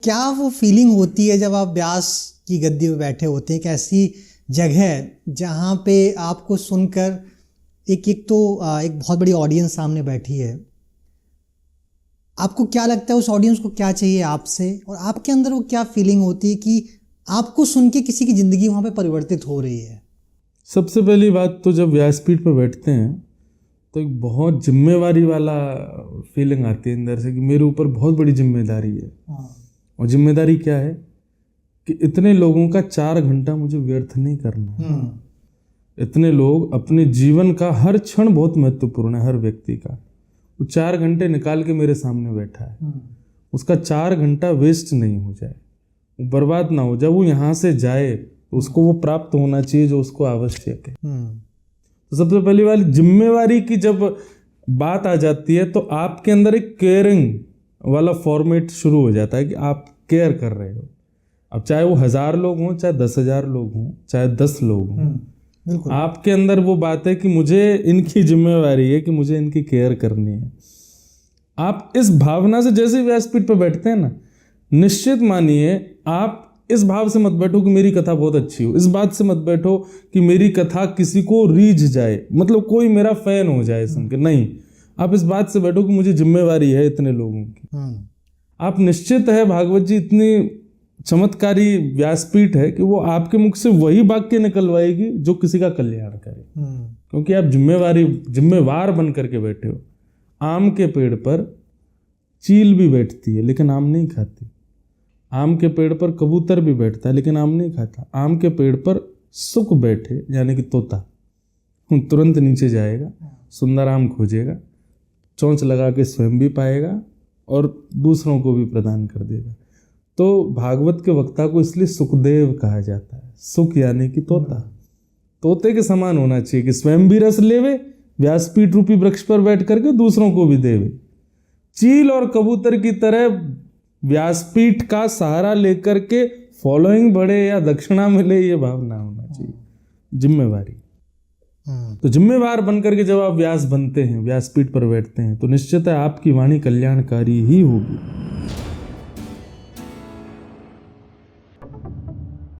क्या वो फीलिंग होती है जब आप व्यास की गद्दी पे बैठे होते हैं, एक ऐसी जगह जहाँ पे आपको सुनकर एक बहुत बड़ी ऑडियंस सामने बैठी है, आपको क्या लगता है उस ऑडियंस को क्या चाहिए आपसे, और आपके अंदर वो क्या फीलिंग होती है कि आपको सुन के किसी की ज़िंदगी वहाँ पे परिवर्तित हो रही है? सबसे पहली बात तो जब व्यासपीठ पर बैठते हैं तो एक बहुत जिम्मेवारी वाला फीलिंग आती है अंदर से कि मेरे ऊपर बहुत बड़ी जिम्मेदारी है। और जिम्मेदारी क्या है कि इतने लोगों का 4 घंटा मुझे व्यर्थ नहीं करना है। इतने लोग, अपने जीवन का हर क्षण बहुत महत्वपूर्ण है हर व्यक्ति का। वो 4 घंटे निकाल के मेरे सामने बैठा है, उसका 4 घंटा वेस्ट नहीं हो जाए, वो बर्बाद ना हो जाए, वो यहाँ से जाए तो उसको वो प्राप्त होना चाहिए जो उसको आवश्यक है। तो सबसे पहली वाली जिम्मेवारी की जब बात आ जाती है तो आपके अंदर एक केयरिंग वाला फॉर्मेट शुरू हो जाता है कि आप केयर कर रहे हो। अब चाहे वो 1000 लोग हों, चाहे 10,000 लोग हों, चाहे 10 लोग हों, आपके अंदर वो बात है कि मुझे इनकी जिम्मेवारी है, कि मुझे इनकी केयर करनी है। आप इस भावना से जैसे व्यासपीठ पर बैठते हैं ना, निश्चित मानिए आप इस भाव से मत बैठो कि मेरी कथा बहुत अच्छी हो, इस बात से मत बैठो कि मेरी कथा किसी को रीझ जाए, मतलब कोई मेरा फैन हो जाए सुन के, नहीं। आप इस बात से बैठो कि मुझे जिम्मेवारी है इतने लोगों की। आप निश्चित है, भागवत जी इतनी चमत्कारी व्यासपीठ है कि वो आपके मुख से वही वाक्य निकलवाएगी जो किसी का कल्याण करे, क्योंकि आप जिम्मेवार बन करके बैठे हो। आम के पेड़ पर चील भी बैठती है लेकिन आम नहीं खाती, आम के पेड़ पर कबूतर भी बैठता है लेकिन आम नहीं खाता। आम के पेड़ पर सुक बैठे यानी कि तोता तुरंत नीचे जाएगा, सुंदर आम खोजेगा, चोंच लगा के स्वयं भी पाएगा और दूसरों को भी प्रदान कर देगा। तो भागवत के वक्ता को इसलिए सुखदेव कहा जाता है। सुख यानी कि तोता, तोते के समान होना चाहिए कि स्वयं भी रस लेवे, व्यासपीठ रूपी वृक्ष पर बैठ करके दूसरों को भी देवे। चील और कबूतर की तरह व्यासपीठ का सहारा लेकर के फॉलोइंग बढ़े या दक्षिणा मिले, ये भावना होना चाहिए। जिम्मेवारी, तो जिम्मेवार बनकर के जब आप व्यास बनते हैं, व्यासपीठ पर बैठते हैं, तो निश्चित है आपकी वाणी कल्याणकारी ही होगी।